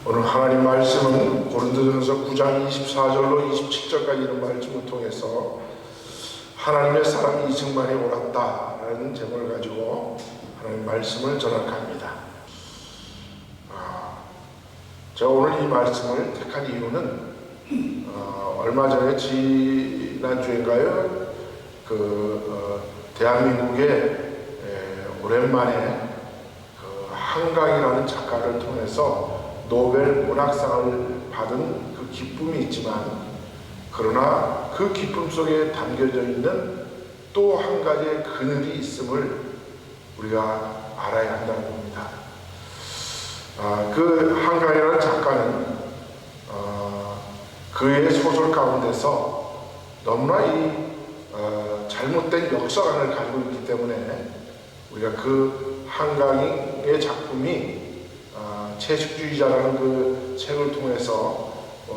오늘 하나님 말씀은 고린도전서 9장 24절로 27절까지 이런 말씀을 통해서 하나님의 사랑이 이 증만에 옳았다라는 제목을 가지고 하나님 말씀을 전할합니다. 제가 오늘 이 말씀을 택한 이유는 얼마 전에 지난주인가요? 대한민국에 오랜만에 한강이라는 작가를 통해서 노벨 문학상을 받은 그 기쁨이 있지만, 그러나 그 기쁨 속에 담겨져 있는 또 한 가지의 그늘이 있음을 우리가 알아야 한다는 겁니다. 그 한강이라는 작가는 그의 소설 가운데서 너무나 잘못된 역사관을 가지고 있기 때문에 우리가 그 한강의 작품이 채식주의자라는 그 책을 통해서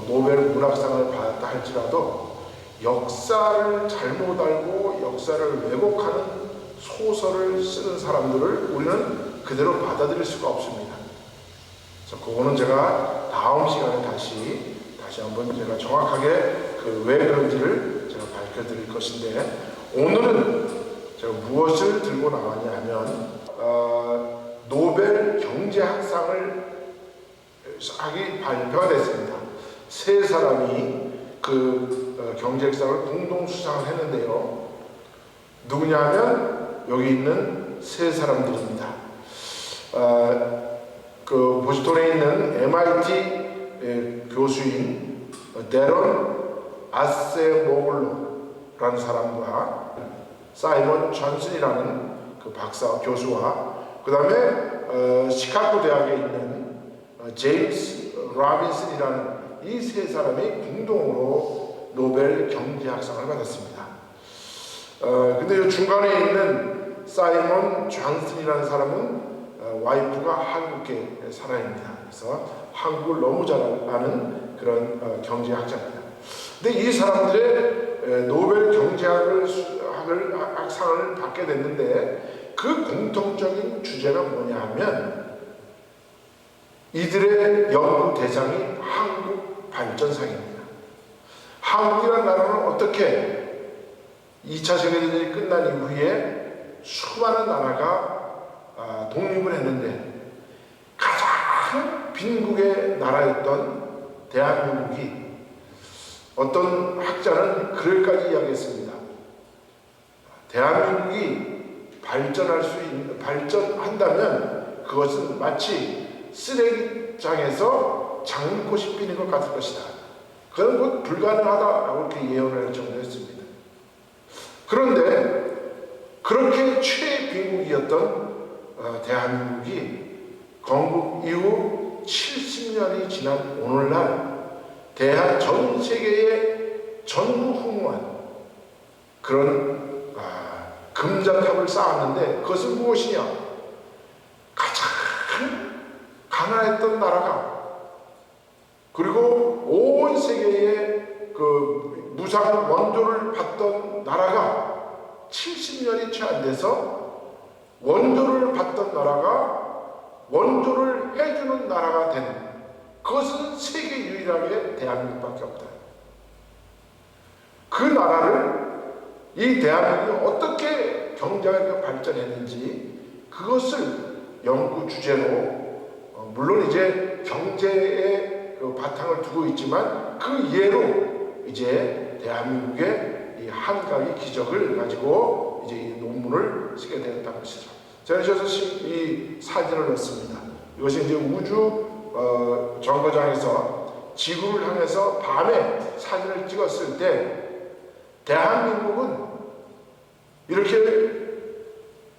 노벨 문학상을 받았다 할지라도 역사를 잘못 알고 역사를 왜곡하는 소설을 쓰는 사람들을 우리는 그대로 받아들일 수가 없습니다. 그래서 그거는 제가 다음 시간에 다시 한번 제가 정확하게 왜 그런지를 제가 밝혀드릴 것인데, 오늘은 제가 무엇을 들고 나왔냐 하면 노벨 경제학상을 발표가 됐습니다. 세 사람이 그 경제학상을 공동 수상을 했는데요. 누구냐면 여기 있는 세 사람들입니다. 그 보스턴에 있는 MIT 교수인 데런 아세모글로라는 사람과 사이먼 존슨이라는 그 박사 교수와 그 다음에 시카고 대학에 있는 제임스 라빈슨이라는 이 세 사람이 공동으로 노벨 경제학상을 받았습니다. 근데 이 중간에 있는 사이먼 존슨이라는 사람은 와이프가 한국계 사람입니다. 그래서 한국을 너무 잘 아는 그런 경제학자입니다. 근데 이 사람들의 노벨 경제학상을 받게 됐는데, 그 공통적인 주제가 뭐냐 하면 이들의 연구 대상이 한국 발전상입니다. 한국이라는 나라는 어떻게 2차 세계대전이 끝난 이후에 수많은 나라가 독립을 했는데 가장 빈국의 나라였던 대한민국이, 어떤 학자는 그럴까지 이야기했습니다. 대한민국이 발전한다면 그것은 마치 쓰레기장에서 장미꽃이 피는 것 같을 것이다. 그건 곧 불가능하다라고 이렇게 예언을 정도했습니다. 그런데 그렇게 최빈국이었던 대한민국이 건국 이후 70년이 지난 오늘날 전 세계에 전무후무한 그런 금자탑을 쌓았는데, 그것은 무엇이냐? 가장 가난했던 나라가, 그리고 온 세계에 그 무상 원조를 받던 나라가 70년이 채 안 돼서 원조를 받던 나라가 원조를 해주는 나라가 되는, 그것은 세계 유일하게 대한민국밖에 없다. 그 나라를, 이 대한민국이 어떻게 경제가 발전했는지 그것을 연구 주제로, 물론 이제 경제에 그 바탕을 두고 있지만 그 예로 이제 대한민국의 이 한강의 기적을 가지고 이제 이 논문을 쓰게 되었다는 것이죠. 제가 이 사진을 넣습니다. 이것이 이제 우주 정거장에서 지구를 향해서 밤에 사진을 찍었을 때, 대한민국은 이렇게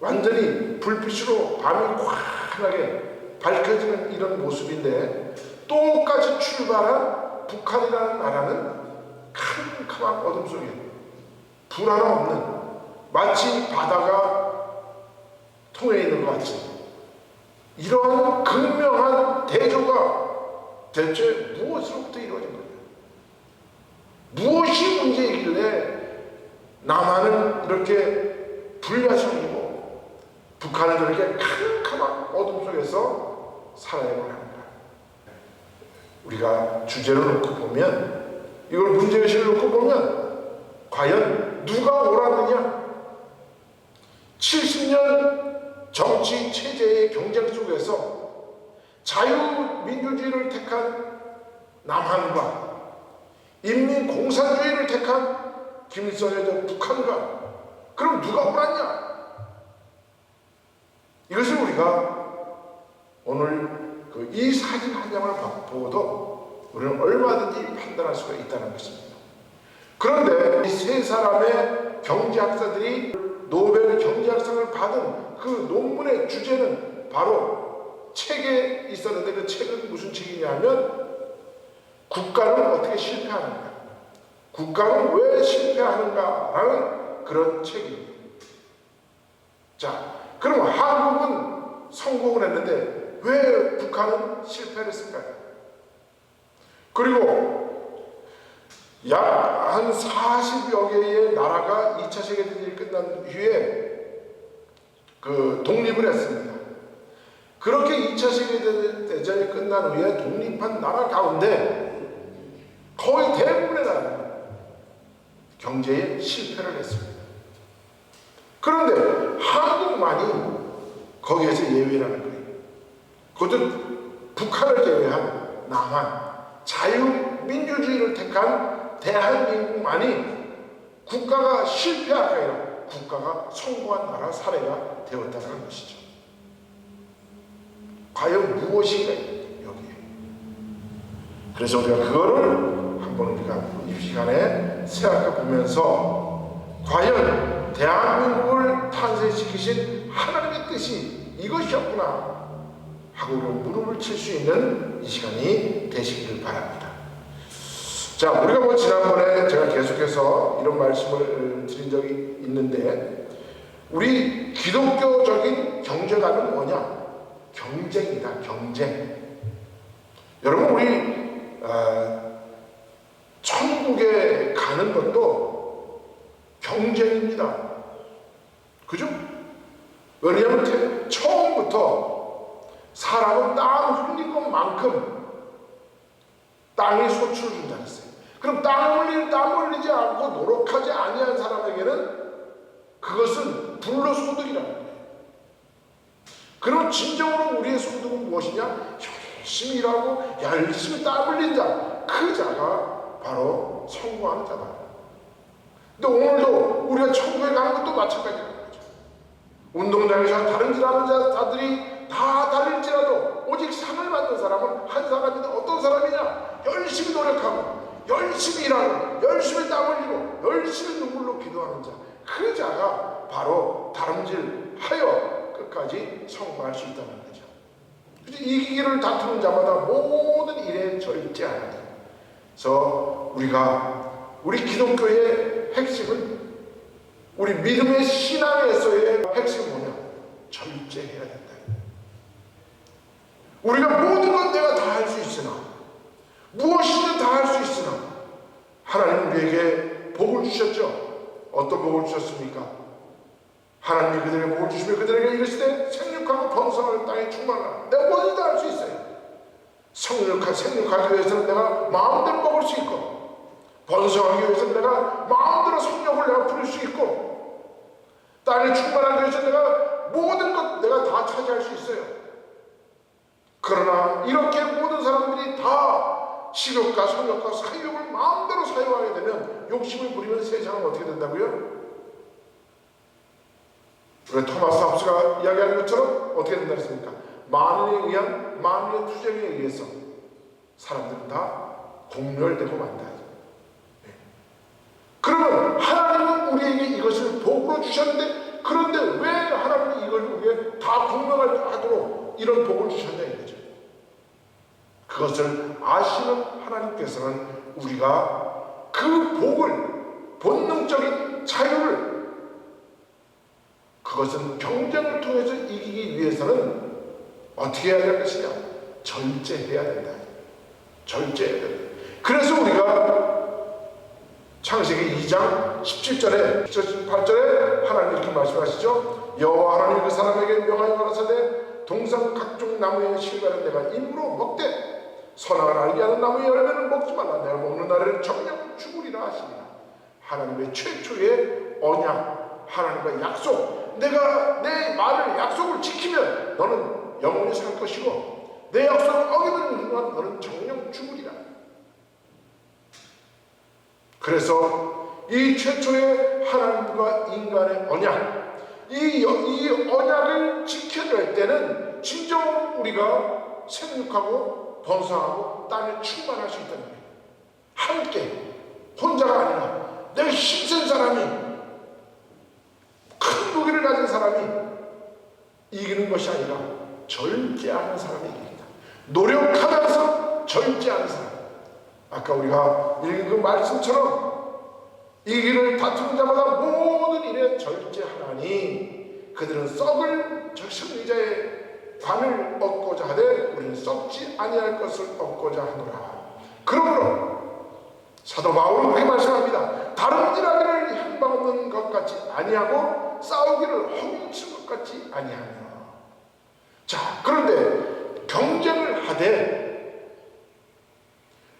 완전히 불빛으로 밤이 환하게 밝혀지는 이런 모습인데, 똑같이 출발한 북한이라는 나라는 캄캄한 어둠 속에 불 하나 없는, 마치 바다가 통해 있는 것 같이, 이러한 극명한 대조가 대체 무엇으로부터 이루어진 거예요? 무엇이 문제이길래 남한은 이렇게 불야성이고 북한은 저렇게 캄캄한 어둠 속에서 살아야만 하는가? 우리가 주제를 놓고 보면, 이걸 문제의식을 놓고 보면 과연 누가 옳았느냐? 70년 정치 체제의 경쟁 속에서 자유민주주의를 택한 남한과 인민공산주의를 택한 김일성의 북한과, 그럼 누가 옳았냐? 이것을 우리가 오늘 이 사진 한 장을 보고도 우리는 얼마든지 판단할 수가 있다는 것입니다. 그런데 이 세 사람의 경제학자들이 노벨 경제학상을 받은 그 논문의 주제는 바로 책에 있었는데, 그 책은 무슨 책이냐면 국가는 어떻게 실패하는가, 국가는 왜 실패하는가라는 그런 책입니다. 자, 그럼 한국은 성공을 했는데 왜 북한은 실패를 했을까요? 그리고 약 한 40여 개의 나라가 2차 세계대전이 끝난 후에 독립을 했습니다. 그렇게 2차 세계대전이 끝난 후에 독립한 나라 가운데 거의 대부분의 나라는 경제에 실패를 했습니다. 그런데 한국만이 거기에서 예외라는 거예요. 그것도 북한을 제외한 남한, 자유민주주의를 택한 대한민국만이 국가가 실패한 게 아니라 국가가 성공한 나라 사례가 되었다는 것이죠. 과연 무엇인가 여기에. 그래서 우리가 그거를 한번 우리가 이 시간에 생각해 보면서 과연 대한민국을 탄생시키신 하나님의 뜻이 이것이었구나 하고 무릎을 칠 수 있는 이 시간이 되시기를 바랍니다. 자, 우리가 지난번에 제가 계속해서 이런 말씀을 드린 적이 있는데, 우리 기독교적인 경제관은 뭐냐? 경쟁이다, 경쟁. 여러분, 우리 천국에 가는 것도 경쟁입니다. 그죠? 왜냐하면 처음부터 사람은 땀 흘린 것만큼 땅이 소출을 준다 했어요. 그럼 땀 흘리지 않고 노력하지 아니한 사람에게는 그것은 불로소득이라는 거예요. 그럼 진정으로 우리의 소득은 무엇이냐? 열심히 일하고 열심히 땀 흘린 자, 그 자가 바로 성공하는 자다. 근데 오늘도 우리가 천국에 가는 것도 마찬가지인 거죠. 운동장에서 다른 일 하는 자들이 다 다를지라도 오직 상을 받는 사람은 한 사람인데 어떤 사람이냐? 열심히 노력하고 열심히 일하고 열심히 땀 흘리고 열심히 눈물로 기도하는 자, 그 자가 바로 다름질하여 끝까지 성공할 수 있다는 거죠. 이기기를 다투는 자마다 모든 일에 절제하는 자. 그래서 우리 기독교의 핵심은, 우리 믿음의 신앙에서의 핵심은 뭐냐? 절제해야 된다. 우리가 모든 건 내가 다 할 수 있으나, 무엇이든 다 할 수 있으나 하나님은 우리에게 복을 주셨죠. 어떤 복을 주셨습니까? 하나님이 그들에게 복을 주시며 그들에게 이르시되 생육하고 번성하는 땅에 충만하라. 내가 뭐든지 할 수 있어요. 생육하기 위해서는 내가 마음대로 먹을 수 있고, 번성하기 위해서는 내가 마음대로 성욕을 내가 부릴 수 있고, 땅에 충만하기 위해서 내가 모든 것 내가 다 차지할 수 있어요. 그러나 이렇게 모든 사람들이 다 식욕과 성욕과 사욕을 마음대로 사용하게 되면, 욕심을 부리면 세상은 어떻게 된다고요? 우리 토마스 합스가 이야기하는 것처럼 어떻게 된다 했습니까? 만인에 의한 만인의 투쟁에 의해서 사람들은 다 공멸되고 만다. 그러면 하나님은 우리에게 이것을 복으로 주셨는데, 그런데 왜 하나님이 이걸 우리에게 다 공명하도록 이런 복을 주셨냐 이거죠. 그것을 아시는 하나님께서는 우리가 그 복을, 본능적인 자유를, 그것은 경쟁을 통해서 이기기 위해서는 어떻게 해야 될 것이냐? 절제해야 된다. 절제해야 된다. 그래서 우리가 창세기 2장 17절에 18절에 하나님 이렇게 말씀하시죠. 여호와 하나님이 그 사람에게 명하여 가라사대 동산 각종 나무의 실과는 내가 입으로 먹되 선악을 알게 하는 나무의 열매는 먹지 말라. 내가 먹는 날에는 정령 죽으리라 하시니라. 하나님의 최초의 언약, 하나님과 약속, 내가 내 말을 약속을 지키면 너는 영원히 살 것이고 내 약속을 어기는 순간 너는 정령 죽으리라. 그래서 이 최초의 하나님과 인간의 언약, 이 언약을 지켜낼 때는 진정 우리가 생육하고 번성하고 땅에 충만할 수 있다는 거예요. 함께, 혼자가 아니라 내가 힘센 사람이, 큰 무기를 가진 사람이 이기는 것이 아니라 절제하는 사람이 이깁니다. 노력하면서 절제하는 사람. 아까 우리가 읽은 그 말씀처럼 이 길을 다투는 자마다 모든 일에 절제하나니 그들은 썩을 승리자의 관을 얻고자 하되 우리는 썩지 아니할 것을 얻고자 하노라. 그러므로 사도 바울은 그렇게 말씀합니다. 다른 일하기를 향방 없는 것 같이 아니하고 싸우기를 허물친 것 같이 아니하며. 자, 그런데 경쟁을 하되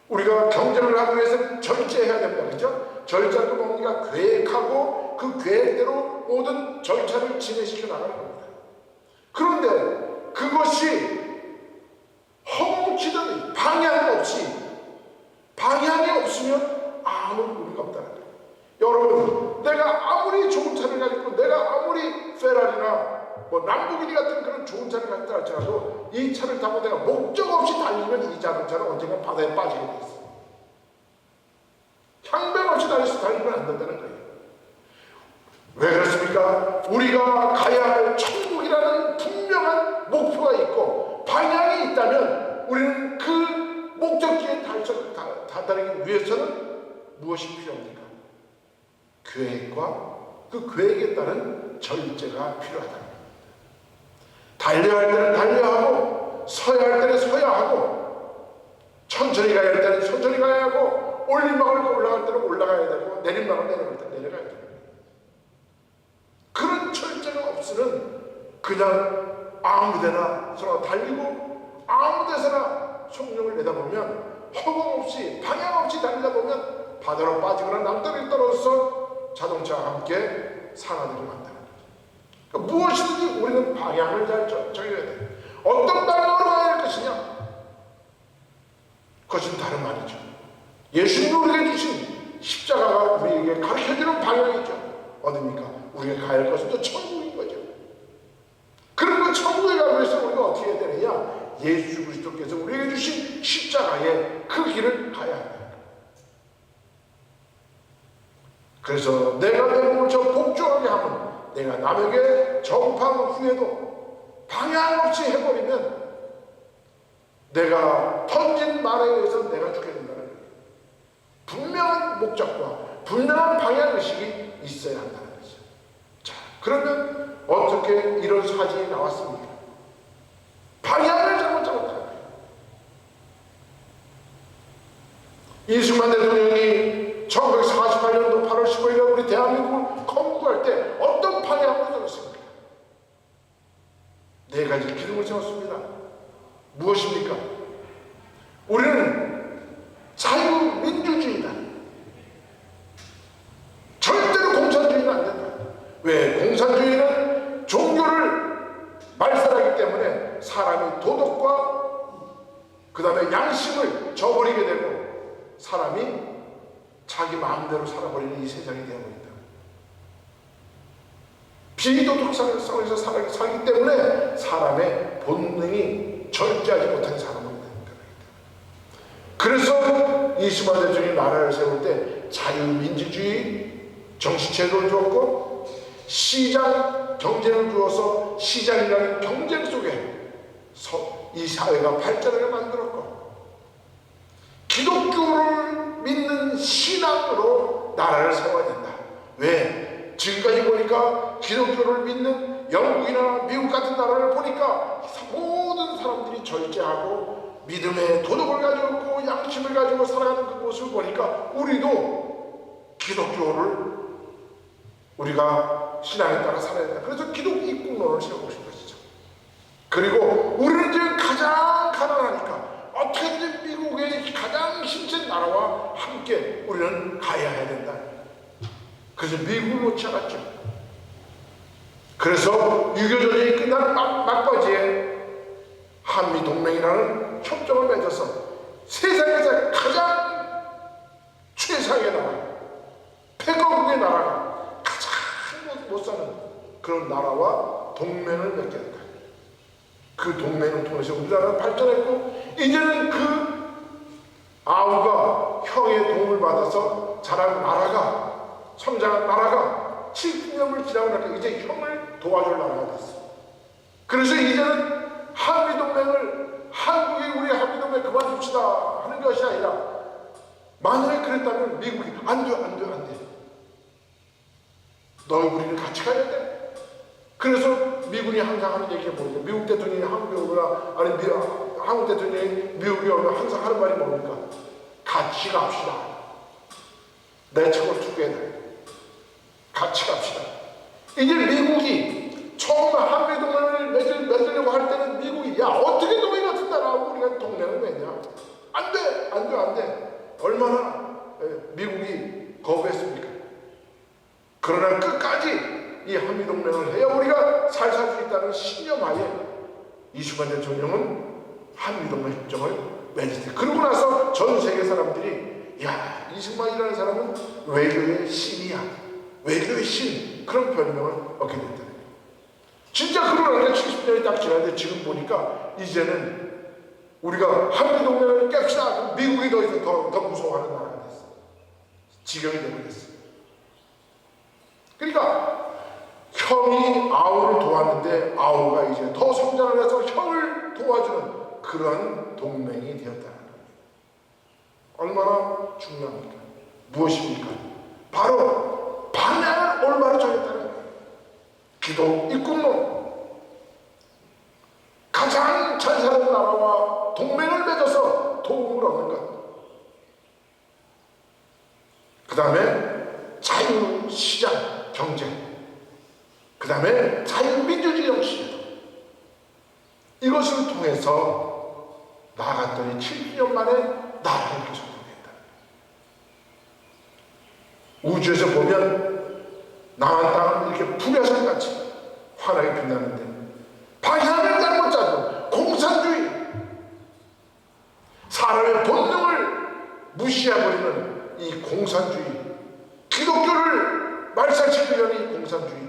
우리가 경쟁을 하기 위해서 절제해야 됩니다. 그렇죠? 절제하고 뭔가 계획하고 그 계획대로 모든 절차를 진행시켜 나가는 겁니다. 그런데 그것이 허물치더니 방향이 없으면 아무 의미가 없다는 거예요. 여러분, 내가 아무리 좋은 차를 가지고 내가 아무리 페라리나 람보기니 같은 그런 좋은 차를 갖다 할지라도 이 차를 타고 내가 목적 없이 달리면 이 자동차는 언젠가 바다에 빠지게 돼 있어. 향변 없이 달리면 안 된다는 거예요. 왜 그렇습니까? 우리가 가야 할 천국이라는 분명한 목표가 있고 방향이 있다면 우리는 그 목적지에 다다르기 위해서는 무엇이 필요합니까? 계획과 그 계획에 따른 절제가 필요하다. 달려야 할 때는 달려야 하고 서야 할 때는 서야 하고 천천히 가야 할 때는 천천히 가야 하고 올림막을 올라갈 때는 올라가야 되고 내림막을 내려갈 때는 내려가야 되고 그런 절제가 없으면 그냥 아무데나 서로 달리고 아무데서나 성령을 내다보면 허공 없이 방향 없이 달리다 보면 바다로 빠지거나 남떨이 떨어져서 자동차와 함께 산화되게 만든다. 그러니까 무엇이든지 우리는 방향을 잘 정해야 돼. 어떤 방향으로 가야 할 것이냐? 그것은 다른 말이죠. 예수님이 우리에게 주신 십자가가 우리에게 가르쳐주는 방향이죠. 어디입니까? 우리가 가야 할 것은 또 천국인 거죠. 그런 그 천국에 가기 위해서 우리가 어떻게 해야 되느냐? 예수 그리스도께서 우리에게 주신 십자가의 그 길을 가야 한다. 그래서 내가 내 몸을 저 복종하게 하면 내가 남에게 전파한 후에도 방향 없이 해버리면 내가 던진 말에 의해서 내가 죽게 된다는 거예요. 분명한 목적과 분명한 방향의식이 있어야 한다는 거죠. 자, 그러면 어떻게 이런 사진이 나왔습니까? 방향을 잘못 잡았다는 거예요. 이승만 대통령이 1948년도 8월 15일 우리 대한민국을 건국할 때 어떤 방향으로 잡았습니까? 네 가지 기둥을 세웠습니다. 무엇입니까? 우리는 자유민주주의다. 절대로 공산주의는 안 된다. 왜? 공산주의는 종교를 말살하기 때문에 사람이 도덕과 그 다음에 양심을 저버리게 되고 사람이 자기 마음대로 살아버리는 이 세상이 되어버린다. 비도덕 상에서 살기 때문에 사람의 본능이 절제하지 못하는 사람이 됩니다. 그래서 이승만 대통령이 나라를 세울 때 자유민주주의 정치제도를 주었고 시장 경쟁을 주어서 시장이라는 경쟁 속에 이 사회가 발전을 만들었고 기독교를 믿는 신앙으로 나라를 세워야 된다. 왜? 지금까지 보니까 기독교를 믿는 영국이나 미국 같은 나라를 보니까 모든 사람들이 절제하고 믿음의 도덕을 가지고 양심을 가지고 살아가는 그 모습을 보니까 우리도 기독교를 우리가 신앙에 따라 살아야 된다. 그래서 기독 입국론을 세우고 싶은 것이죠. 그 그리고 우리는 지금 가장 가난하니까 어떻게든 미국의 가장 힘센 나라와 함께 우리는 가야 된다. 그래서 미국을 놓지 않았죠. 그래서 6.25 전쟁이 끝나는 막바지에 한미동맹이라는 협정을 맺어서 세상에서 가장 최상의 나라, 패거국의 나라가 가장 못 사는 그런 나라와 동맹을 맺게 된다. 그 동맹을 통해서 우리나라는 발전했고, 이제는 그 아우가 형의 도움을 받아서 자란 나라가, 성장한 나라가 70년을 지나고 나니까 이제 형을 도와줄 나라가 됐어. 그래서 이제는 한미동맹을, 한국이 우리 한미동맹 그만둡시다 하는 것이 아니라, 만약에 그랬다면 미국이 안 돼. 너 우리는 같이 가야 돼. 그래서 미군이 항상 하는 얘기가 뭐냐, 미국 대통령이 한국에 오거나 아니 한국 대통령이 미국에 오면 항상 하는 말이 뭡니까? 같이 갑시다. 내 책을 투구해야 돼. 같이 갑시다. 이제 미국이 처음 한미동맹을 맺으려고 할 때는 미국이, 야, 어떻게 너희 같은 나라하고 우리가 동맹을 맺냐? 안 돼. 얼마나 미국이 거부했습니까? 그러나 끝까지 이 한미동맹을 해야 우리가 살 수 있다는 신념하에 이승만 대통령은 한미동맹 협정을 맺었어요. 그러고 나서 전 세계 사람들이, 야, 이승만이라는 사람은 외교의 신이야, 외교의 신, 그런 별명을 얻게 됐다는 거예요. 진짜 그러니까 70년이 딱 지났는데 지금 보니까 이제는 우리가 한미동맹을 깹시다. 미국이 더 이상 더 무서워하는 나라가 됐어. 지경이 되버렸어. 그러니까 형이 아우를 도왔는데 아우가 이제 더 성장을 해서 형을 도와주는 그런 동맹이 되었다는 거예요. 얼마나 중요합니까? 무엇입니까? 바로 방향을 올바로 정했다는 거예요. 기독 입국론, 가장 잘 사는 나라와 동맹을 맺어서 도움을 얻는 것. 그 다음에 자유시장 경제, 그 다음에 자유민주주의 정치, 이것을 통해서 나아갔더니 70년 만에 나라가 이렇게 성공했다. 우주에서 보면 나만 땅은 이렇게 불야산같이 환하게 빛나는데 방향을 잘못 잡은 공산주의, 사람의 본능을 무시해버리는 이 공산주의, 기독교를 말살시키려는 이 공산주의,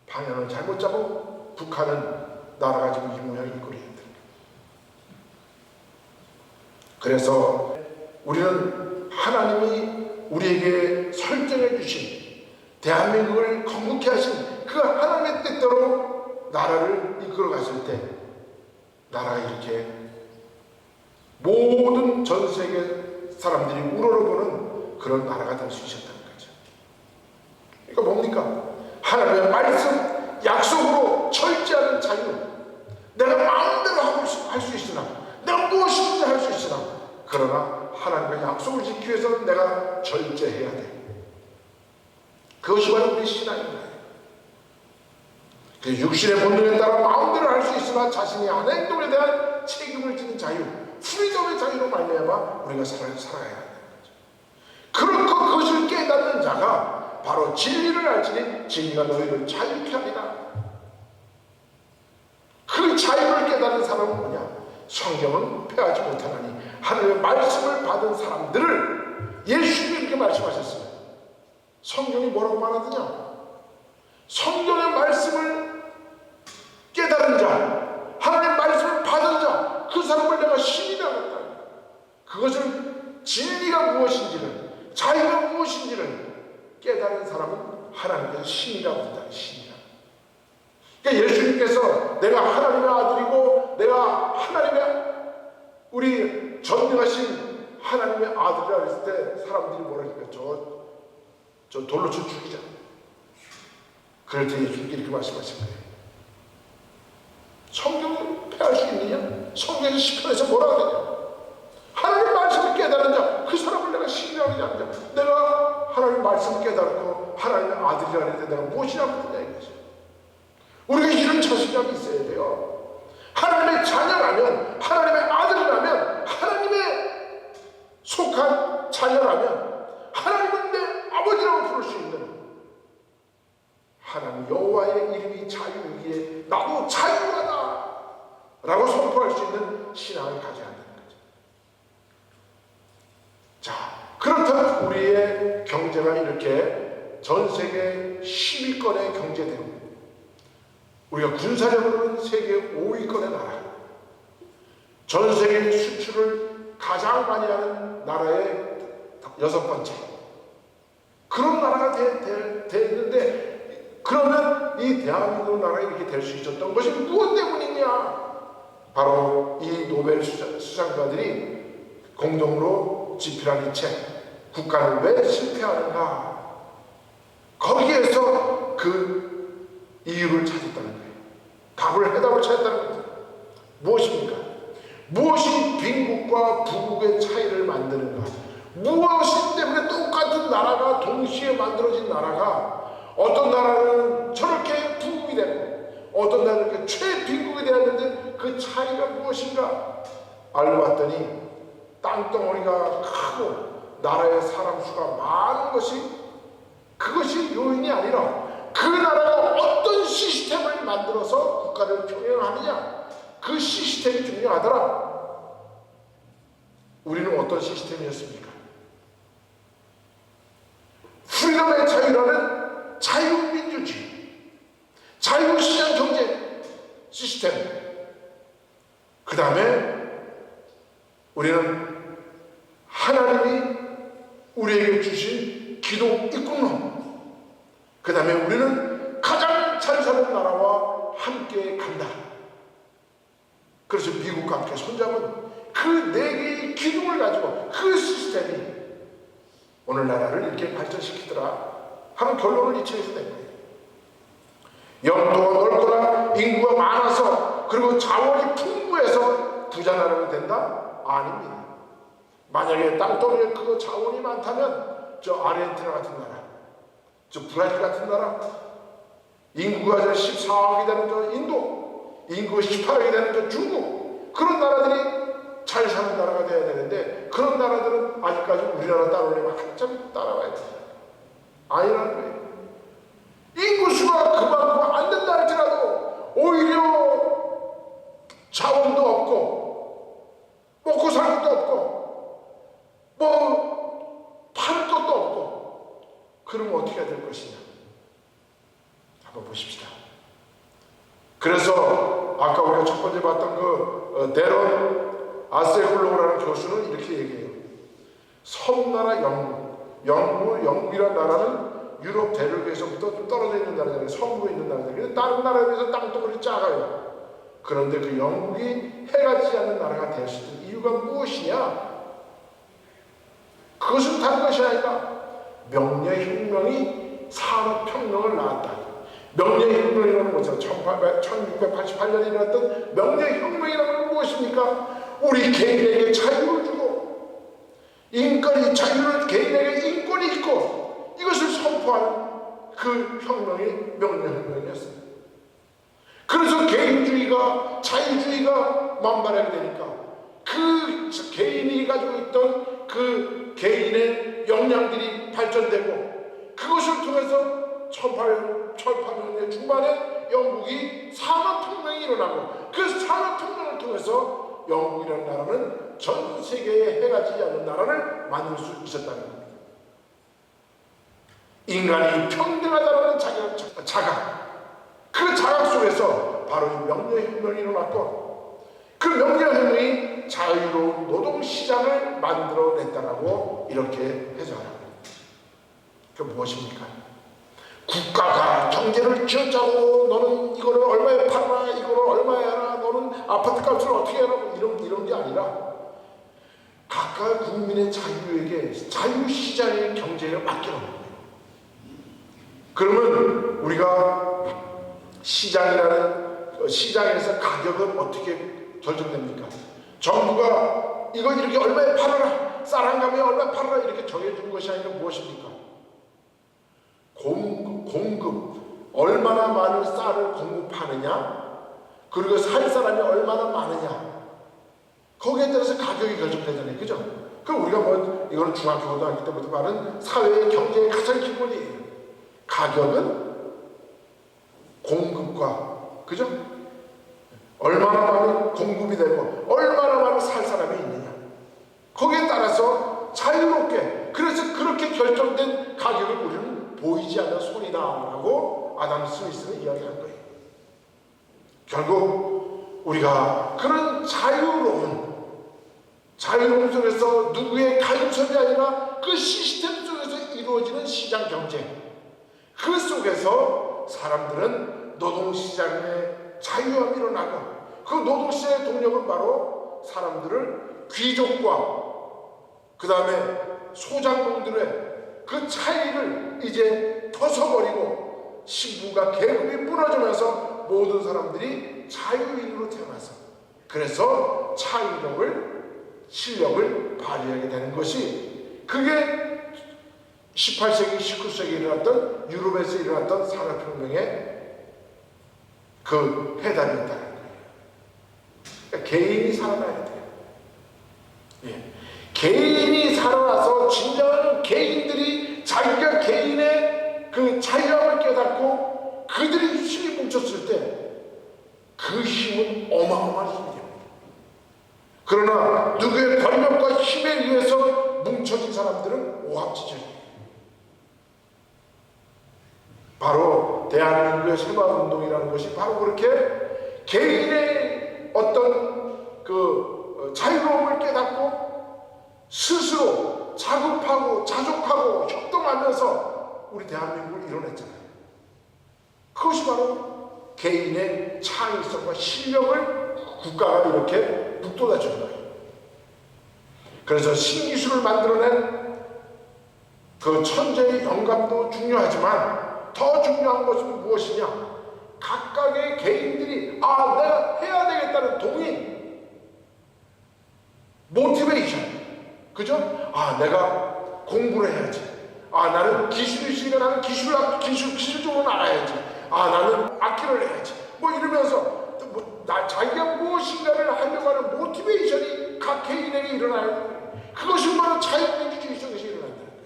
방향을 잘못 잡은 북한은 나라가 지금 이 모양이 꼴이었다. 그래서 우리는 하나님이 우리에게 설정해 주신, 대한민국을 건국케 하신 그 하나님의 뜻대로 나라를 이끌어 갔을 때 나라가 이렇게 모든 전 세계 사람들이 우러러보는 그런 나라가 될 수 있었다는 거죠. 그러니까 뭡니까? 하나님의 말씀, 약속으로 철저한 자유, 내가 마음대로 할 수 있으나, 내가 무엇이든지 할 수 있으나, 그러나 하나님의 약속을 지키기 위해서는 내가 절제해야 돼. 그것이 바로 우리 신앙입니다. 그 육신의 본능에 따라 마음대로 할 수 있으나 자신이 한 행동에 대한 책임을 지는 자유, 프리덤의 자유로 말미암아 우리가 살아가야 한다는 거죠. 그렇고 그것을 깨닫는 자가 바로 진리를 알지니 진리가 너희를 자유케 하리라. 그 자유를 깨닫는 사람은 뭐냐? 성경은 폐하지 못하나니 하나님의 말씀을 받은 사람들을, 예수님이 이렇게 말씀하셨어요. 성경이 뭐라고 말하느냐? 성경의 말씀을 깨달은 자, 하나님의 말씀을 받은 자, 그 사람을 내가 신이라 했다. 그것을, 진리가 무엇인지를, 자유가 무엇인지를 깨달은 사람은 하나님께서 신이라고 한다. 신이라. 그러니까 예수님께서 내가 하나님의 아들이고 내가 하나님의, 우리 전능하신 하나님의 아들이라 했을 때 사람들이 뭐라 그러니까 저 돌로 쳐 죽이자. 그럴 때 예수님께 이렇게 말씀하신 거예요. 성경을 폐할 수 있느냐? 성경에서 시편에서 뭐라고 하느냐? 하나님의 말씀을 깨달은 자, 그 사람을 내가 신이라고 하지 않냐? 내가 하나님의 말씀을 깨달고 하나님의 아들이라고 했을 때 내가 무엇이라고 하느냐 이거죠. 우리가 이런 자신감이 있어야 돼요. 하나님의 자녀라면, 하나님의 아들이라면, 하나님의 속한 자녀라면, 하나님은 내 아버지라고 부를 수 있는 하나님 여호와의 이름이 자유이기에 나도 자유하다 라고 선포할 수 있는 신앙을 가져야 한다는 거죠. 자, 그렇다면 우리의 경제가 이렇게 전 세계 10위권의 경제대국, 우리가 군사력으로는 세계 5위권의 나라, 전 세계 수출을 가장 많이 하는 나라의 6번째, 그런 나라가 됐는데, 그러면 이 대한민국 나라가 이렇게 될 수 있었던 것이 무엇 때문이냐? 바로 이 노벨 수상자들이 공동으로 집필한 이 책, 국가는 왜 실패하는가? 거기에서 그 이유를 찾았다는 거예요. 해답을 찾았다는 거예요. 무엇입니까? 무엇이 빈국과 부국의 차이를 만드는가? 무엇이 때문에 똑같은 나라가 동시에 만들어진 나라가 어떤 나라는 저렇게 부국이 되고 어떤 나라는 이렇게 최빈국이 되었는데 그 차이가 무엇인가? 알고 봤더니 땅덩어리가 크고 나라의 사람 수가 많은 것이, 그것이 요인이 아니라 그 나라가 어떤 시스템을 만들어서 국가를 평행하느냐, 그 시스템이 중요하더라. 우리는 어떤 시스템이었습니까? 프리덤의 자유라는 자유민주주의, 자유시장 경제 시스템. 그 다음에 우리는 하나님이 우리에게 주신 기독 이국론, 그 다음에 우리는 가장 잘 사는 나라와 함께 간다. 그래서 미국과 함께 손잡은 그 4개의 기둥을 가지고 그 시스템이 오늘나라를 이렇게 발전시키더라 하는 결론을 이 책에서 낸 거예요. 영토가 넓거나 인구가 많아서 그리고 자원이 풍부해서 부자 나라가 된다? 아닙니다. 만약에 땅덩이에 그 자원이 많다면 저 아르헨티나 같은 나라, 저 브라질 같은 나라, 인구가 저 14억이 되는 저 인도, 인구가 18억이 되는 저 중국, 그런 나라들이 잘 사는 나라가 돼야 되는데 그런 나라들은 아직까지 우리나라 따라오려면 한참 따라와야 됩니다. 아니라는 거예요. 인구수가 그만큼 안 된다 할지라도 오히려 자원도 없고 먹고 살 것도 없고 뭐 팔 것도 없고, 그러면 어떻게 해야 될 것이냐 한번 보십시다. 그래서 아까 우리가 첫 번째 봤던 그 데런 아세글로라는 교수는 이렇게 얘기해요. 섬나라 영국이라는 나라는 유럽 대륙에서부터 좀 떨어져 있는 나라잖아요. 섬으로 있는 나라잖아요. 다른 나라에 비해서 땅덩어리 작아요. 그런데 그 영국이 해가 지지 않는 나라가 될 수 있는 이유가 무엇이냐? 그것은 다른 것이 아니라 명예혁명이 산업혁명을 낳았다. 명예혁명이라는 것은 1688년에 일어났던 명예혁명이라는 건 무엇입니까? 우리 개인에게 자유를 주고 인권이, 자유를, 개인에게 인권이 있고 이것을 선포하는 그 혁명이 명예혁명이었습니다. 그래서 개인주의가, 자유주의가 만발하게 되니까 그 개인이 가지고 있던 그 개인의 역량들이 발전되고 그것을 통해서 1800년대 중반에 영국이 산업혁명이 일어나고 그 산업혁명을 통해서 영국이라는 나라는 전 세계에 해가 지지 않는 나라를 만들 수 있었다는 겁니다. 인간이 평등하다는 자각, 그 자각 속에서 바로 이 명예혁명이 일어났고 그 명예혁명이 자유로운 노동시장을 만들어냈다라고 이렇게 해석합니다. 그 무엇입니까? 국가가 경제를 쥐어짜고 너는 이거를 얼마에 팔아라, 이거를 얼마에 하라, 너는 아파트 값을 어떻게 해라, 이런 게 아니라 각각 국민의 자유에게 자유시장의 경제를 맡겨놓는 거예요. 그러면 우리가 시장에서 가격은 어떻게 결정됩니까? 정부가 이거 이렇게 얼마에 팔아라, 쌀 한 감에 얼마에 팔아라 이렇게 정해준 것이 아니라 무엇입니까? 공급, 얼마나 많은 쌀을 공급하느냐, 그리고 살 사람이 얼마나 많으냐, 거기에 따라서 가격이 결정되잖아요. 그죠? 그럼 우리가 뭐 이거는 중학교 고등학교 때부터 말은 사회의 경제의 가장 기본이에요. 가격은 공급과, 그죠? 얼마나 많은 공급이 되고 얼마나 많은 살 사람이 있느냐, 거기에 따라서 자유롭게, 그래서 그렇게 결정된 가격을 우리는 보이지 않는 손이다라고 아담 스미스는 이야기한 거예요. 결국 우리가 그런 자유로움 속에서 누구의 간섭이 아니라 그 시스템 속에서 이루어지는 시장 경쟁, 그 속에서 사람들은 노동시장의 자유함이 일어나고, 그 노동시장의 동력은 바로 사람들을 귀족과 그 다음에 소장농들의 그 차이를 이제 벗어버리고 신분과 계급이 무너지면서 모든 사람들이 자유인으로 태어나서, 그래서 실력을 발휘하게 되는 것이, 그게 18세기, 19세기에 일어났던 유럽에서 일어났던 산업혁명의 그 해답이었다는 거예요. 그러니까 개인이 살아나야 돼요. 예. 개인이 살아나서 진정한 개인들이 자기가 개인의 그 자유함을 깨닫고 그들이 힘이 뭉쳤을 때 그 힘은 어마어마한 힘이 됩니다. 그러나 누구의 권력과 힘에 의해서 뭉쳐진 사람들은 오합지졸이에요. 바로 대한민국의 새마을운동이라는 것이 바로 그렇게 개인의 어떤 그 자유로움을 깨닫고 스스로 자급하고 자족하고 협동하면서 우리 대한민국을 이뤄냈잖아요. 그것이 바로 개인의 창의성과 실력을 국가가 이렇게 북돋아 주는 거예요. 그래서 신기술을 만들어낸 그 천재의 영감도 중요하지만 더 중요한 것은 무엇이냐? 각각의 개인들이 내가 해야 되겠다는 동의, 모티베이션, 그죠? 내가 공부를 해야지. 나는 기술이 있으니까 나는 기술 쪽으로 나가야지. 나는 악기를 해야지. 뭐 이러면서 자기가 무엇인가를 하려고 하는 모티베이션이 각 개인에게 일어나야 돼요. 그것이 바로 자유민주주의 속에서 일어난다는 거예요.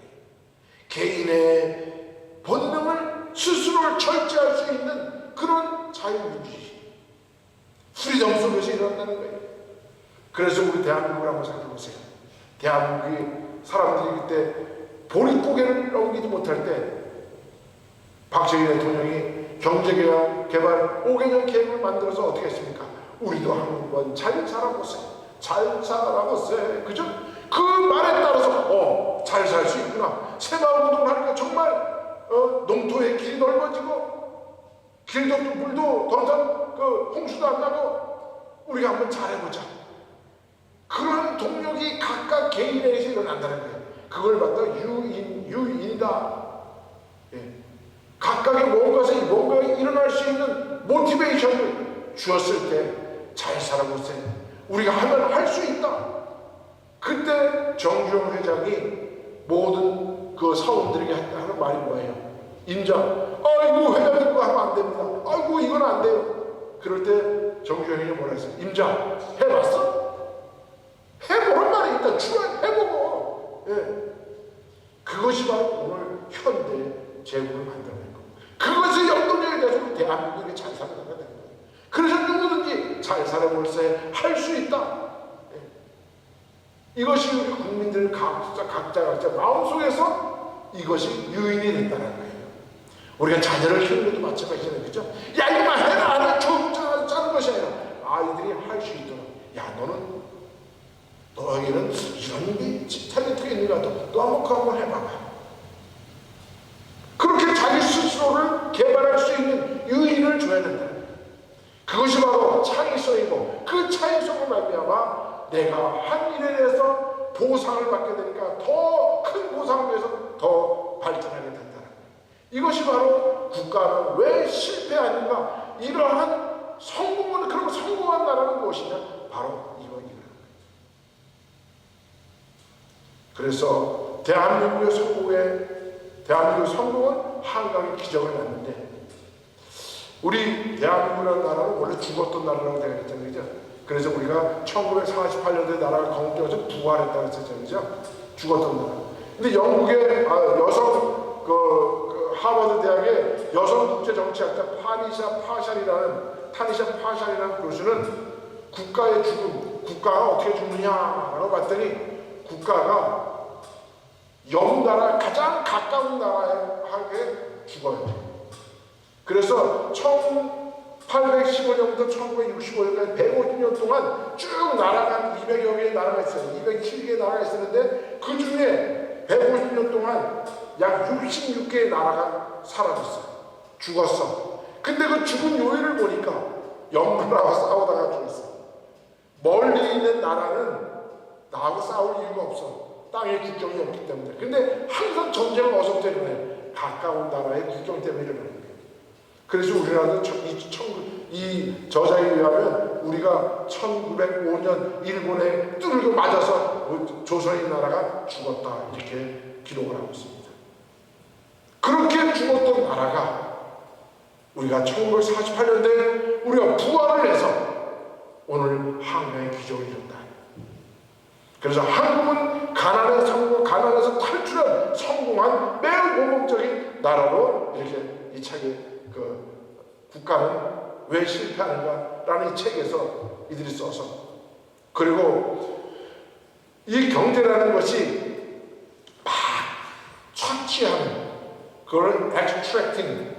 개인의 본능을 스스로 절제할 수 있는 그런 자유민주주의, 프리덤 속에서 일어난다는 거예요. 그래서 우리 대한민국을 한번 살펴보세요. 대한민국이 사람들이 그때 보릿고개를 넘기지 못할 때 박정희 대통령이 경제개발 5개년 계획을 만들어서 어떻게 했습니까? 우리도 한번 잘 살아보세요. 잘 살아보세요. 그죠? 그 말에 따라서 잘 살 수 있구나. 새마을운동을 하니까 정말 농토의 길이 넓어지고 길도 물도 더 이상 홍수도 안 나고 우리가 한번 잘해보자. 그런 동력이 각각 개인에게서 일어난다는 거예요. 그걸 갖다 유인이다. 예. 각각의 뭔가 일어날 수 있는 모티베이션을 주었을 때 잘 살아보세요. 우리가 하면 할 수 있다. 그때 정주영 회장이 모든 그 사원들에게 하는 말이 뭐예요? 임자, 아이고 회장님 그거 하면 안 됩니다. 아이고 이건 안 돼요. 그럴 때 정주영이 뭐라 했어요? 임자, 해봤어? 해보란 말이 일단 해보고. 예. 그것이 바로 오늘 현대 제국을 만들어낸 겁니다. 그것의 영동력에 대해서 우리 대한민국이 잘 살아가야 되는 거예요. 그래서 누구든지 잘 살아볼세 할 수 있다. 예. 이것이 우리 국민들 각자 마음속에서 이것이 유인이 된다는 거예요. 우리가 자녀를 키우는 것도 마찬가지잖아요. 그죠? 야 이거만 해라 안 해. 짜는 것이 아니라 아이들이 할 수 있도록, 야 너에게는 이런 게 탤런트가 있는 것 같아. 너 한번 그거 한번 해봐봐. 그렇게 자기 스스로를 개발할 수 있는 유인을 줘야 된다. 그것이 바로 창의성이고, 그 창의성을 말미암아 내가 한 일에 대해서 보상을 받게 되니까 더 큰 보상을 위해서 더 발전하게 된다는 거예요. 이것이 바로 국가는 왜 실패하는가? 이러한 그럼 성공한 나라는 무엇이냐? 바로 이거입니다. 그래서 대한민국의 성공은 한강의 기적을 낳는데, 우리 대한민국이라는 나라는 원래 죽었던 나라라고 내가 했잖아요. 그죠? 그래서 우리가 1948년도에 나라가 건국되어서 부활했다고 했었잖아요. 그죠? 죽었던 나라. 근데 영국의 여성 하버드 대학의 여성 국제 정치학자 타니샤 파샬이라는 교수는 국가의 죽음, 국가가 어떻게 죽느냐라고 봤더니 국가가 옆 나라 가장 가까운 나라에 죽어요. 그래서 1815년부터 1965년까지 150년 동안 쭉 나라가 200여 개의 나라가 있어요. 207개의 나라가 있었는데 그 중에 150년 동안 약 66개의 나라가 사라졌어요. 죽었어. 근데 그 죽은 요인을 보니까 옆 나라와 싸우다가 죽었어. 멀리 있는 나라는 나하고 싸울 이유가 없어. 땅에 국경이 없기 때문에. 근데 항상 전쟁은 어디서부터 일어나요? 가까운 나라의 국경 때문에 일어나요. 그래서 우리나라도 이 저자에 의하면 우리가 1905년 일본에 뚫고 맞아서 조선의 나라가 죽었다 이렇게 기록을 하고 있습니다. 그렇게 죽었던 나라가 우리가 1948년도에 우리가 부활을 해서 오늘 한강의 기적을 이뤘다. 그래서 한국은 가난에서 탈출한 성공한 매우 모범적인 나라로 이렇게 이 책에 국가는 왜 실패하는가라는 이 책에서 이들이 써서, 그리고 이 경제라는 것이 막 착취하는 그걸 extracting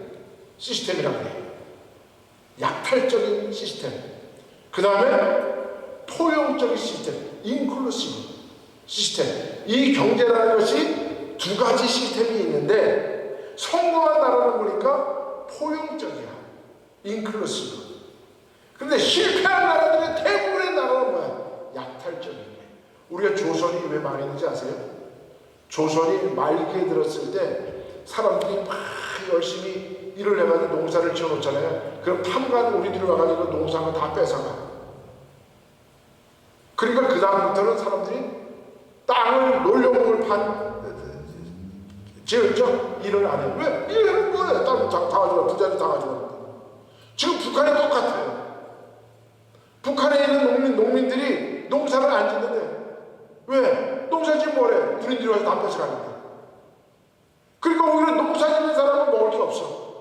시스템이라고 해요. 약탈적인 시스템. 그 다음에 포용적인 시스템, 인클루시브 시스템. 이 경제라는 것이 두 가지 시스템이 있는데 성공한 나라는 보니까 포용적이야, 인클루시브. 근데 실패한 나라들의 대부분의 나라는 뭐야? 약탈적인 게. 우리가 조선이 왜 망했는지 아세요? 조선이 말기에 들었을 때 사람들이 막 열심히 일을 해가지고 농사를 지어놓잖아요. 그럼 탐관 우리들이 와가지고 농사를 다 뺏어가. 그러니까 그 다음부터는 사람들이 땅을 놀려먹을 지었죠? 일을 안 해요. 왜? 일을 뭐해? 땅 다 가지고 부자들 다 가지고. 지금 북한이 똑같아요. 북한에 있는 농민들이 농사를 안 짓는데 왜? 농사 지면 뭐래? 우리들이 와서 다 뺏어가는데. 그러니까 오히려 농사 짓는 사람은 먹을 게 없어.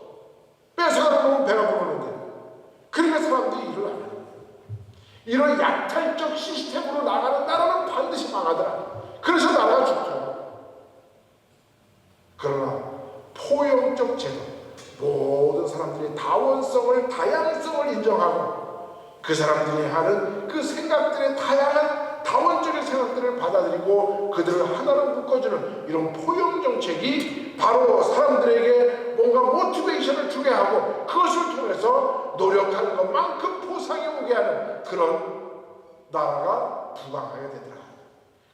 뺏어가는 놈은 배가 부르는데. 그러니까 사람들이 일을 안 해요. 이런 약탈적 시스템으로 나가는 나라는 반드시 망하더라. 그래서 나라가 죽죠. 그러나 포용적 제도, 모든 사람들이 다원성을, 다양성을 인정하고 그 사람들이 하는 그 생각들의 다양한 다원적인 생각들을 받아들이고 그들을 하나로 묶어주는 이런 포용 정책이 바로 사람들에게 뭔가 모티베이션을 주게 하고 그것을 통해서 노력하는 것만큼 보상이 오게 하는 그런 나라가 부강하게 되더라.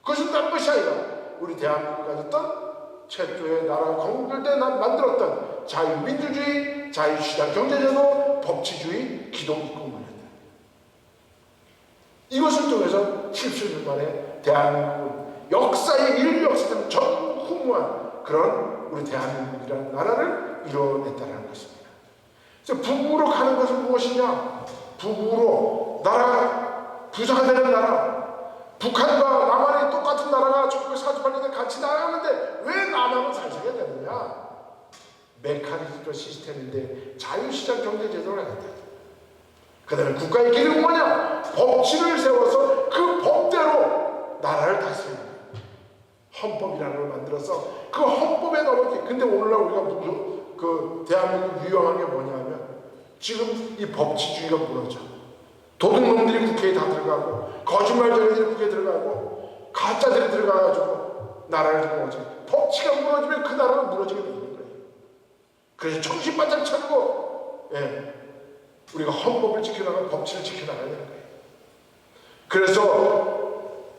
그것은 딴 것이 아니라 우리 대한민국이 가졌던 최초의 나라가 건국될 때 만들었던 자유민주주의, 자유시장 경제제도, 법치주의, 기독국문이다. 이것을 통해서 70년 만에 대한민국은 인류 역사상 전후무한 그런 우리 대한민국이라는 나라를 이뤄냈다는 것입니다. 그래서 북으로 가는 것은 무엇이냐? 북으로 나라, 부자가 되는 나라. 북한과 남한이 똑같은 나라가 1948년에 같이 나가는데 왜 남한은 잘 살게 되느냐? 메커니즘적 시스템인데 자유시장 경제제도를 하겠다. 그 다음에 국가의 길은 뭐냐? 법치를 세워서 그 법대로 나라를 다스리는 거예요. 헌법이라는 걸 만들어서 그 헌법에 넘어지. 근데 오늘날 우리가 대한민국 위험한 게 뭐냐 하면 지금 이 법치주의가 무너져. 도둑놈들이 국회에 다 들어가고 거짓말쟁이들이 국회에 들어가고 가짜들이 들어가가지고 나라를 무너져. 법치가 무너지면 그 나라는 무너지게 되는 거예요. 그래서 정신 바짝 차리고 우리가 헌법을 지켜나가고 법치를 지켜나가야 되는 거예요. 그래서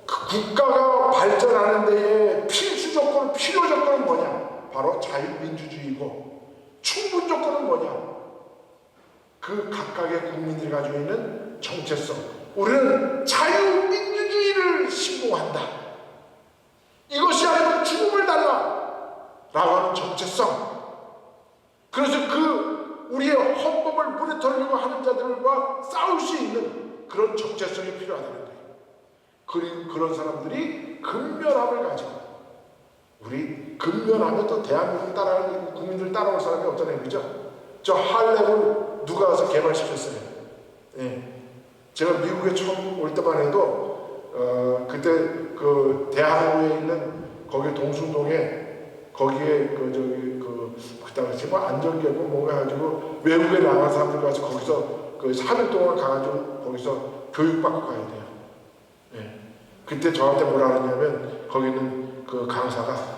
그 국가가 발전하는 데에 필요 조건은 뭐냐? 바로 자유민주주의고 충분 조건은 뭐냐? 그 각각의 국민들이 가지고 있는 정체성. 우리는 자유민주주의를 신봉한다. 이것이 아니면 죽음을 달라 라고 하는 정체성. 그래서 우리의 헌법을 그리고 그런 사람들이 근면함을 가지고, 우리 근면하면 또 대한민국 국민들 따라올 사람이 없잖아요. 그죠? 저 할렘을 누가 와서 개발시켰어요? 예. 제가 미국에 처음 올 때만 해도 그때 그 대학로에 있는 거기 동순동에 거기에 그다음에 뭐 안전계고 뭔가 가지고 외국에 나간 사람들 가서 거기서 그 3일 동안 가가지고 거기서 교육받고 가야 돼요. 예. 그때 저한테 뭐라 그러냐면 거기는 그 강사가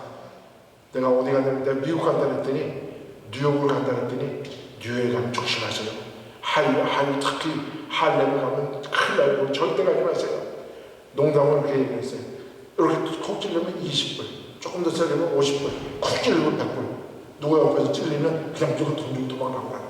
내가 어디 간다면 내가 미국 간다 그랬더니 뉴욕으로 간다 그랬더니 뉴욕에 가면 조심하세요. 특히 할렘을 가면 큰일 나고 절대 가지 마세요. 농담을 그렇게 얘기했어요. 이렇게 콕 찔리면 20불, 조금 더 세려면 50불, 콕 찔리면 100불. 누가 옆에서 찔리면 그냥 무조건 돈 주고 도망가고 하는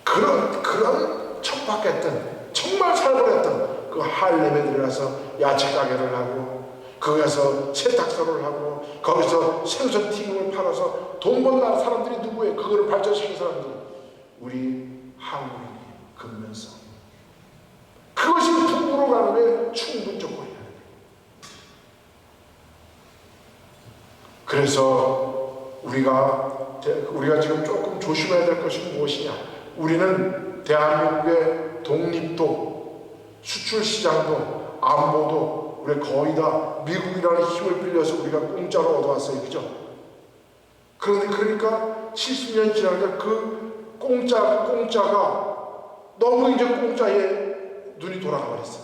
거예요. 그런 척박했던, 정말 살벌했던 그 할렘에 들어가서 야채 가게를 하고 거기서 세탁소를 하고 거기서 생선 튀김을 팔아서 돈 번 사람들이 누구예요? 그거를 발전시킨 사람들, 우리 한국인이 근면성. 그것이 북으로 가는 게 충분 조건이야. 그래서 우리가 지금 조금 조심해야 될 것이 무엇이냐? 우리는 대한민국의 독립도, 수출 시장도, 안보도 우리 거의 다 미국이라는 힘을 빌려서 우리가 공짜로 얻어왔어요. 그죠? 그러니까 70년 지나니까 그 공짜가 너무 이제 공짜에 눈이 돌아가 버렸어.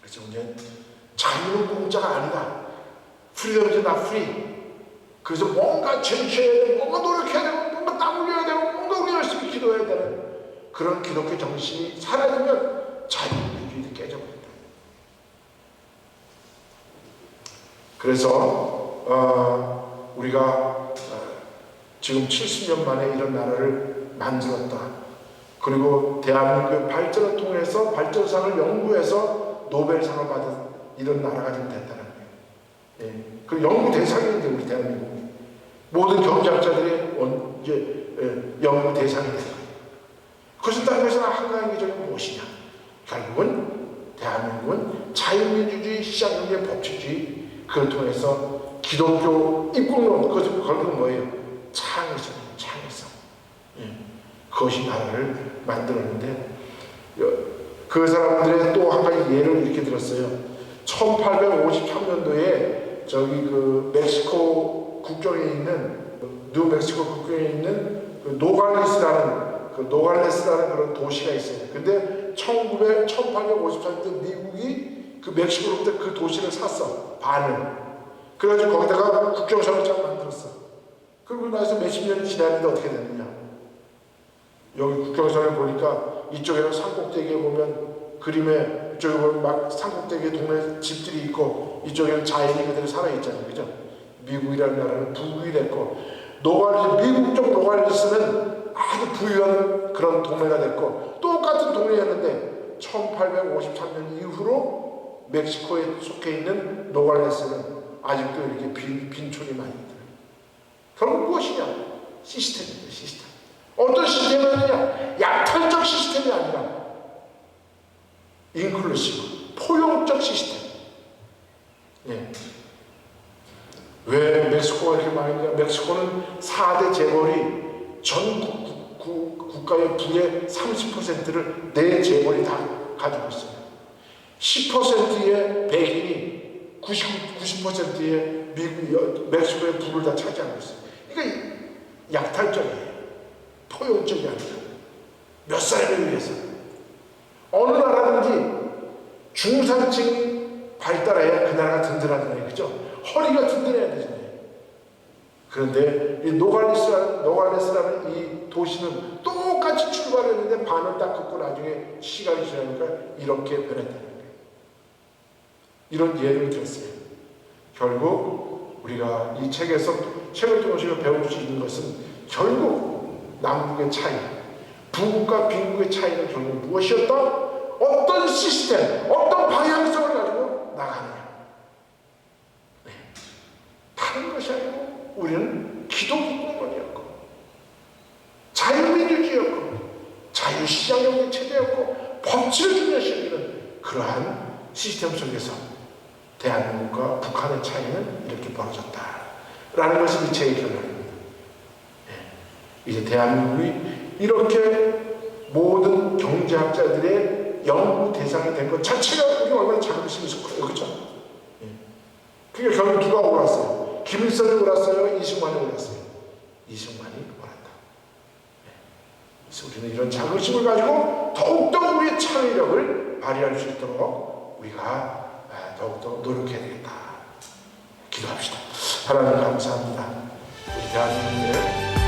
그래서 이제 자유는 공짜가 아니다. 프리덤 이제 나 프리. 그래서 뭔가 쟁취해야 되고, 뭔가 노력해야 되고, 뭔가 땀 흘려야 되고, 뭔가 우리 열심히 기도해야 되는 그런 기독교 정신이 사라지면 자유민주주의도 깨져버린다. 그래서 우리가 지금 70년 만에 이런 나라를 만들었다. 그리고 대한민국의 발전을 통해서 발전상을 연구해서 노벨상을 받은 이런 나라가 좀 됐다는 거예요. 예. 그 연구 대상인데 우리 대한민국이 모든 경제학자들의 연구 대상이 된 거예요. 그것을 따른 것은 한 가지 기준이 무엇이냐? 결국은 대한민국은 자유민주주의, 시장경제, 법치주의, 그걸 통해서 기독교 입국론, 그것은 뭐예요? 창의성이에요. 창의성. 예. 그것이 나라를 만들었는데, 그 사람들의 또 한 가지 예를 이렇게 들었어요. 1853년도에 저기 그 멕시코 국경에 있는, 뉴멕시코 국경에 있는 그 노갈레스라는 그런 도시가 있어요. 근데 1854년도 미국이 그 멕시코로부터 그 도시를 샀어. 반을. 그래가지고 거기다가 국경선을 쫙 만들었어. 그리고 나서 몇십 년이 지났는데 어떻게 됐느냐? 여기 국경선을 보니까 이쪽에는 산꼭대기에 보면 그림에 이쪽에 보면 막 산꼭대기에 동네 집들이 있고 이쪽에는 자연이 그대로 살아있잖아요. 그죠? 미국이라는 나라는 부국이 됐고 미국 쪽 노갈리스는 아주 부유한 그런 동네가 됐고 똑같은 동네였는데 1853년 이후로 멕시코에 속해 있는 노갈레스는 아직도 이렇게 빈촌이 많이 있더라고요. 결국 무엇이냐? 시스템입니다. 시스템. 어떤 시스템이냐? 약탈적 시스템이 아니라 인클루시브, 포용적 시스템. 예. 왜 멕시코가 이렇게 많이 있냐? 멕시코는 4대 재벌이 전 국가의 부의 30%를 내 재벌이 다 가지고 있어요. 10%의 백인이 90%의 멕시코의 부를 다 차지하고 있어요. 그러니까 약탈적이에요. 포용적이 아니라 몇 사람을 위해서. 어느 나라든지 중산층이 발달해야 그 나라가 든든하잖아요. 그죠? 허리가 든든해야 되잖아요. 그런데 이 노갈레스라는 이 도시는 똑같이 출발했는데 반을 딱 긋고 나중에 시간이 지나니까 이렇게 변했다는 거예요. 이런 예를 들었어요. 결국 우리가 이 책을 통해서 배울 수 있는 것은 결국 남북의 차이, 부국과 빈국의 차이는 결국 무엇이었다? 어떤 시스템, 어떤 방향성을 가지고 나가느냐. 네. 다른 것이 아니고 우리는 기독교권이었고 자유민주주의였고 자유시장경제 체제였고 법치를 중요시하는 그 그러한 시스템 속에서 대한민국과 북한의 차이는 이렇게 벌어졌다라는 것이 제 결론입니다. 이제 대한민국이 이렇게 모든 경제학자들의 연구 대상이 된 것 자체가 우리 얼마나 자긍심이 있었고요. 그렇죠? 그게 결국 누가 옳았어요? 김일성이 옳았어요? 이승만이 옳았어요? 이승만이 옳았다. 그래서 우리는 이런 자긍심을 가지고 더욱더 우리의 창의력을 발휘할 수 있도록 우리가 더욱더 노력해야 되겠다. 기도합시다. 하나님 감사합니다. 우리 대한민국의